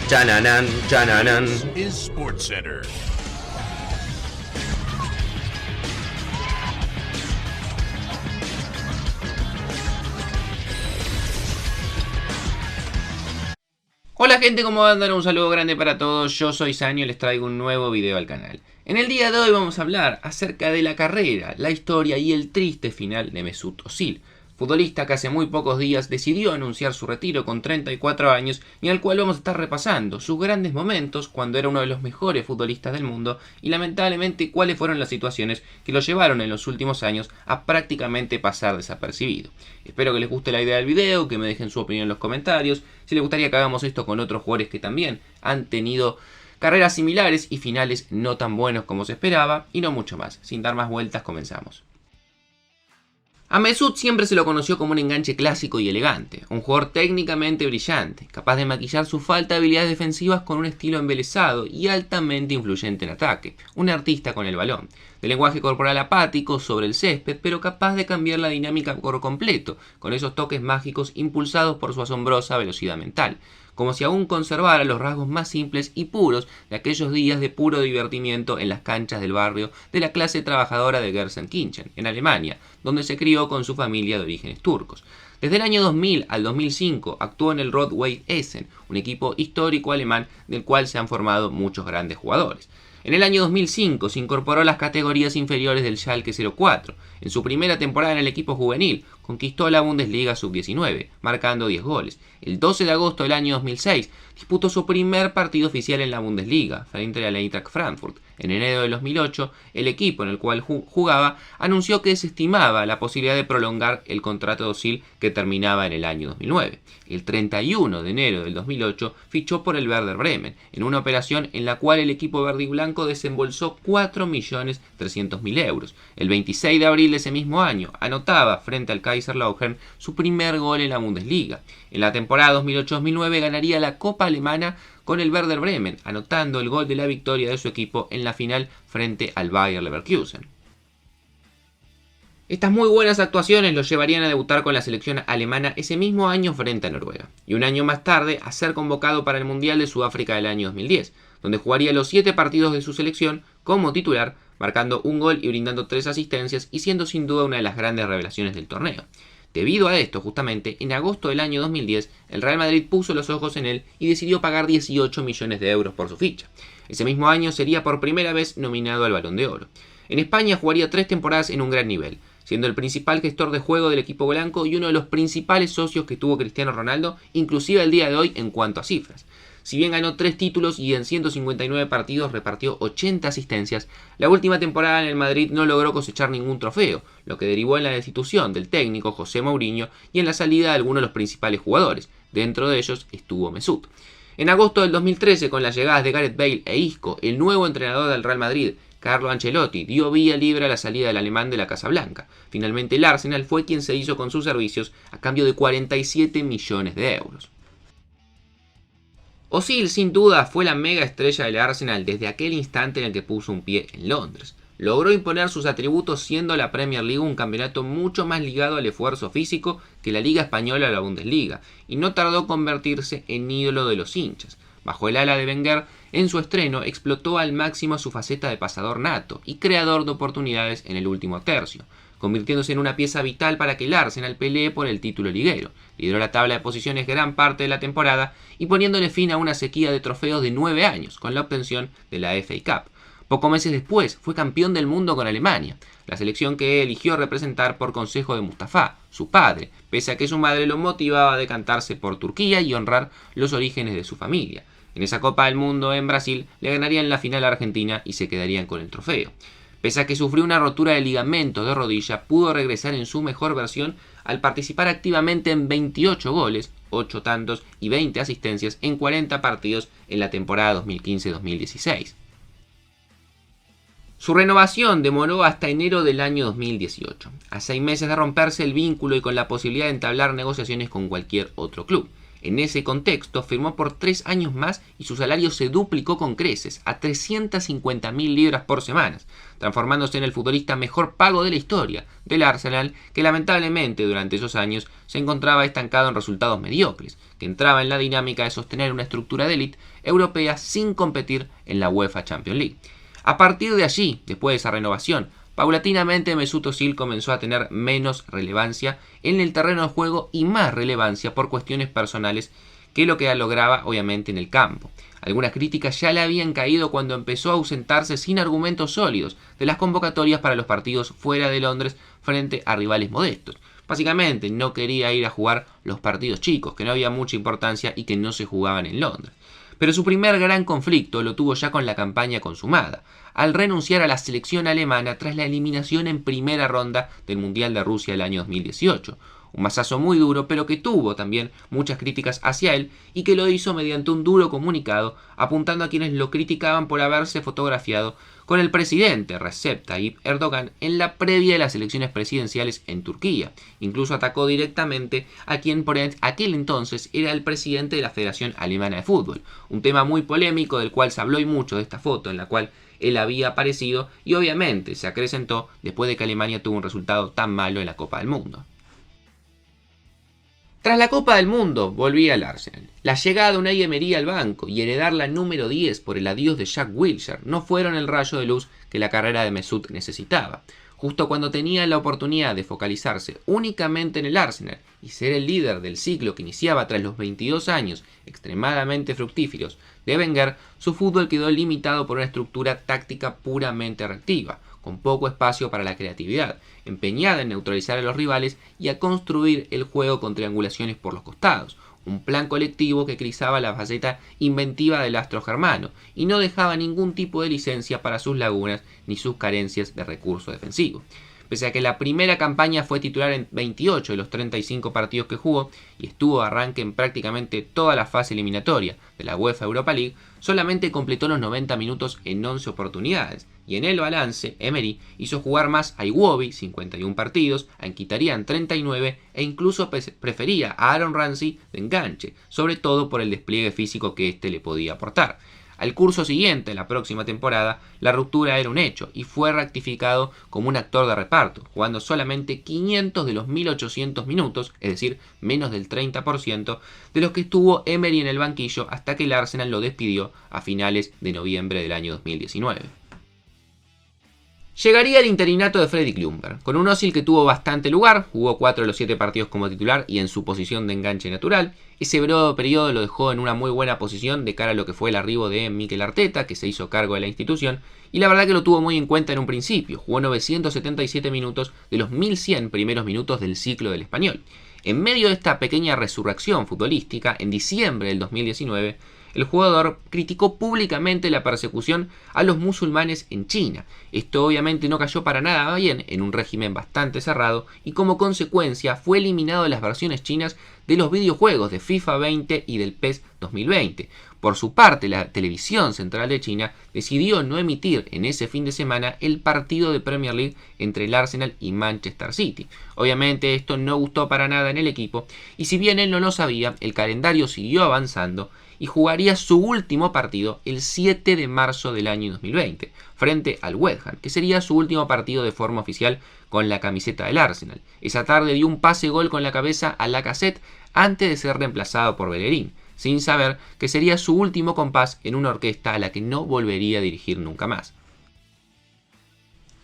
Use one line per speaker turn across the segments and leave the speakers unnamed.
Chananan, chananan.
Is SportsCenter.
Hola gente, ¿cómo andan? Un saludo grande para todos, yo soy Sanio y les traigo un nuevo video al canal. En el día de hoy vamos a hablar acerca de la carrera, la historia y el triste final de Mesut Özil, futbolista que hace muy pocos días decidió anunciar su retiro con 34 años y al cual vamos a estar repasando sus grandes momentos cuando era uno de los mejores futbolistas del mundo y lamentablemente cuáles fueron las situaciones que lo llevaron en los últimos años a prácticamente pasar desapercibido. Espero que les guste la idea del video, que me dejen su opinión en los comentarios, si les gustaría que hagamos esto con otros jugadores que también han tenido carreras similares y finales no tan buenos como se esperaba y no mucho más. Sin dar más vueltas comenzamos. A Mesut siempre se lo conoció como un enganche clásico y elegante, un jugador técnicamente brillante, capaz de maquillar su falta de habilidades defensivas con un estilo embelesado y altamente influyente en ataque, un artista con el balón, de lenguaje corporal apático sobre el césped, pero capaz de cambiar la dinámica por completo, con esos toques mágicos impulsados por su asombrosa velocidad mental, como si aún conservara los rasgos más simples y puros de aquellos días de puro divertimiento en las canchas del barrio de la clase trabajadora de Gelsenkirchen, en Alemania, donde se crió con su familia de orígenes turcos. Desde el año 2000 al 2005 actuó en el Rot-Weiss Essen, un equipo histórico alemán del cual se han formado muchos grandes jugadores. En el año 2005 se incorporó a las categorías inferiores del Schalke 04. En su primera temporada en el equipo juvenil, conquistó la Bundesliga Sub-19, marcando 10 goles. El 12 de agosto del año 2006 disputó su primer partido oficial en la Bundesliga, frente al Eintracht Frankfurt. En enero de 2008, el equipo en el cual jugaba anunció que desestimaba la posibilidad de prolongar el contrato de Özil que terminaba en el año 2009. El 31 de enero del 2008 fichó por el Werder Bremen, en una operación en la cual el equipo verde y blanco desembolsó 4.300.000 euros. El 26 de abril de ese mismo año anotaba frente al Kaiserslautern su primer gol en la Bundesliga. En la temporada 2008-2009 ganaría la Copa Alemana con el Werder Bremen, anotando el gol de la victoria de su equipo en la final frente al Bayer Leverkusen. Estas muy buenas actuaciones lo llevarían a debutar con la selección alemana ese mismo año frente a Noruega, y un año más tarde a ser convocado para el Mundial de Sudáfrica del año 2010, donde jugaría los 7 partidos de su selección como titular, marcando un gol y brindando 3 asistencias y siendo sin duda una de las grandes revelaciones del torneo. Debido a esto, justamente, en agosto del año 2010, el Real Madrid puso los ojos en él y decidió pagar 18 millones de euros por su ficha. Ese mismo año sería por primera vez nominado al Balón de Oro. En España jugaría 3 temporadas en un gran nivel, siendo el principal gestor de juego del equipo blanco y uno de los principales socios que tuvo Cristiano Ronaldo, inclusive al día de hoy en cuanto a cifras. Si bien ganó 3 títulos y en 159 partidos repartió 80 asistencias, la última temporada en el Madrid no logró cosechar ningún trofeo, lo que derivó en la destitución del técnico José Mourinho y en la salida de algunos de los principales jugadores. Dentro de ellos estuvo Mesut. En agosto del 2013, con las llegadas de Gareth Bale e Isco, el nuevo entrenador del Real Madrid, Carlo Ancelotti, dio vía libre a la salida del alemán de la Casa Blanca. Finalmente el Arsenal fue quien se hizo con sus servicios a cambio de 47 millones de euros. Özil sin duda fue la mega estrella del Arsenal desde aquel instante en el que puso un pie en Londres. Logró imponer sus atributos siendo la Premier League un campeonato mucho más ligado al esfuerzo físico que la Liga Española o la Bundesliga, y no tardó en convertirse en ídolo de los hinchas. Bajo el ala de Wenger, en su estreno explotó al máximo su faceta de pasador nato y creador de oportunidades en el último tercio, convirtiéndose en una pieza vital para que el Arsenal pelee por el título liguero. Lideró la tabla de posiciones gran parte de la temporada y poniéndole fin a una sequía de trofeos de 9 años con la obtención de la FA Cup. Pocos meses después fue campeón del mundo con Alemania, la selección que eligió representar por consejo de Mustafa, su padre, pese a que su madre lo motivaba a decantarse por Turquía y honrar los orígenes de su familia. En esa Copa del Mundo en Brasil le ganarían la final a Argentina y se quedarían con el trofeo. Pese a que sufrió una rotura de ligamento de rodilla, pudo regresar en su mejor versión al participar activamente en 28 goles, 8 tantos y 20 asistencias en 40 partidos en la temporada 2015-2016. Su renovación demoró hasta enero del año 2018, a 6 meses de romperse el vínculo y con la posibilidad de entablar negociaciones con cualquier otro club. En ese contexto, firmó por 3 años más y su salario se duplicó con creces, a 350.000 libras por semana, transformándose en el futbolista mejor pago de la historia del Arsenal, que lamentablemente durante esos años se encontraba estancado en resultados mediocres, que entraba en la dinámica de sostener una estructura de élite europea sin competir en la UEFA Champions League. A partir de allí, después de esa renovación, paulatinamente Mesut Özil comenzó a tener menos relevancia en el terreno de juego y más relevancia por cuestiones personales que lo que lograba obviamente en el campo. Algunas críticas ya le habían caído cuando empezó a ausentarse sin argumentos sólidos de las convocatorias para los partidos fuera de Londres frente a rivales modestos. Básicamente no quería ir a jugar los partidos chicos, que no había mucha importancia y que no se jugaban en Londres. Pero su primer gran conflicto lo tuvo ya con la campaña consumada, al renunciar a la selección alemana tras la eliminación en primera ronda del Mundial de Rusia del año 2018. Un mazazo muy duro, pero que tuvo también muchas críticas hacia él y que lo hizo mediante un duro comunicado apuntando a quienes lo criticaban por haberse fotografiado con el presidente Recep Tayyip Erdogan en la previa de las elecciones presidenciales en Turquía. Incluso atacó directamente a quien por aquel entonces era el presidente de la Federación Alemana de Fútbol. Un tema muy polémico del cual se habló y mucho de esta foto en la cual él había aparecido y obviamente se acrecentó después de que Alemania tuvo un resultado tan malo en la Copa del Mundo. Tras la Copa del Mundo, volvía al Arsenal. La llegada de Unai Emery al banco y heredar la número 10 por el adiós de Jack Wilshere no fueron el rayo de luz que la carrera de Mesut necesitaba. Justo cuando tenía la oportunidad de focalizarse únicamente en el Arsenal y ser el líder del ciclo que iniciaba tras los 22 años extremadamente fructíferos de Wenger, su fútbol quedó limitado por una estructura táctica puramente reactiva, con poco espacio para la creatividad, empeñada en neutralizar a los rivales y a construir el juego con triangulaciones por los costados, un plan colectivo que crisaba la faceta inventiva del astro germano y no dejaba ningún tipo de licencia para sus lagunas ni sus carencias de recurso defensivo. Pese a que la primera campaña fue titular en 28 de los 35 partidos que jugó y estuvo de arranque en prácticamente toda la fase eliminatoria de la UEFA Europa League, solamente completó los 90 minutos en 11 oportunidades, y en el balance, Emery hizo jugar más a Iwobi, 51 partidos, a Mkhitaryan 39 e incluso prefería a Aaron Ramsey de enganche, sobre todo por el despliegue físico que éste le podía aportar. Al curso siguiente, la próxima temporada, la ruptura era un hecho y fue rectificado como un actor de reparto, jugando solamente 500 de los 1800 minutos, es decir, menos del 30% de los que estuvo Emery en el banquillo hasta que el Arsenal lo despidió a finales de noviembre del año 2019. Llegaría el interinato de Freddy Ljungberg, con un Özil que tuvo bastante lugar, jugó 4 de los 7 partidos como titular y en su posición de enganche natural. Ese breve periodo lo dejó en una muy buena posición de cara a lo que fue el arribo de Mikel Arteta, que se hizo cargo de la institución, y la verdad que lo tuvo muy en cuenta en un principio, jugó 977 minutos de los 1100 primeros minutos del ciclo del español. En medio de esta pequeña resurrección futbolística, en diciembre del 2019, el jugador criticó públicamente la persecución a los musulmanes en China. Esto obviamente no cayó para nada bien en un régimen bastante cerrado y como consecuencia fue eliminado de las versiones chinas de los videojuegos de FIFA 20 y del PES 2020. Por su parte, la televisión central de China decidió no emitir en ese fin de semana el partido de Premier League entre el Arsenal y Manchester City. Obviamente esto no gustó para nada en el equipo y si bien él no lo sabía, el calendario siguió avanzando y jugaría su último partido el 7 de marzo del año 2020 frente al West Ham, que sería su último partido de forma oficial con la camiseta del Arsenal. Esa tarde dio un pase gol con la cabeza a Lacazette antes de ser reemplazado por Bellerín, sin saber que sería su último compás en una orquesta a la que no volvería a dirigir nunca más.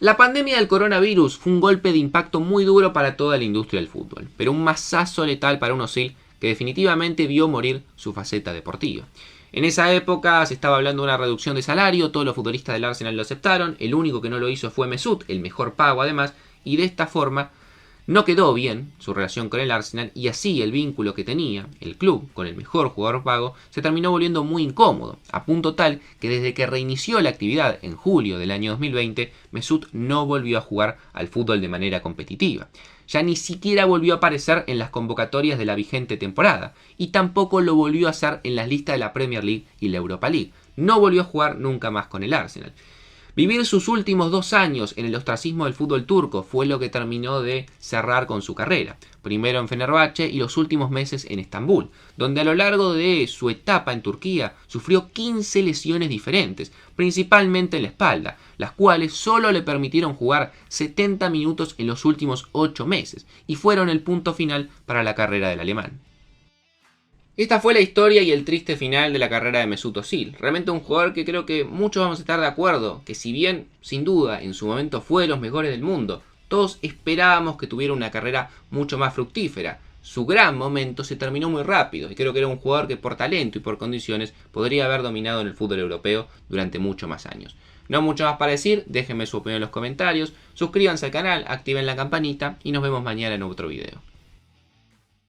La pandemia del coronavirus fue un golpe de impacto muy duro para toda la industria del fútbol, pero un mazazo letal para un Özil que definitivamente vio morir su faceta deportiva. En esa época se estaba hablando de una reducción de salario, todos los futbolistas del Arsenal lo aceptaron, el único que no lo hizo fue Mesut, el mejor pago además, y de esta forma no quedó bien su relación con el Arsenal y así el vínculo que tenía el club con el mejor jugador pago se terminó volviendo muy incómodo, a punto tal que desde que reinició la actividad en julio del año 2020, Mesut no volvió a jugar al fútbol de manera competitiva. Ya ni siquiera volvió a aparecer en las convocatorias de la vigente temporada y tampoco lo volvió a hacer en las listas de la Premier League y la Europa League. No volvió a jugar nunca más con el Arsenal. Vivir sus últimos 2 años en el ostracismo del fútbol turco fue lo que terminó de cerrar con su carrera. Primero en Fenerbahce y los últimos meses en Estambul, donde a lo largo de su etapa en Turquía sufrió 15 lesiones diferentes, principalmente en la espalda, las cuales solo le permitieron jugar 70 minutos en los últimos 8 meses y fueron el punto final para la carrera del alemán. Esta fue la historia y el triste final de la carrera de Mesut Özil. Realmente un jugador que creo que muchos vamos a estar de acuerdo, que si bien, sin duda, en su momento fue de los mejores del mundo, todos esperábamos que tuviera una carrera mucho más fructífera. Su gran momento se terminó muy rápido y creo que era un jugador que por talento y por condiciones podría haber dominado en el fútbol europeo durante muchos más años. No mucho más para decir, déjenme su opinión en los comentarios, suscríbanse al canal, activen la campanita y nos vemos mañana en otro video.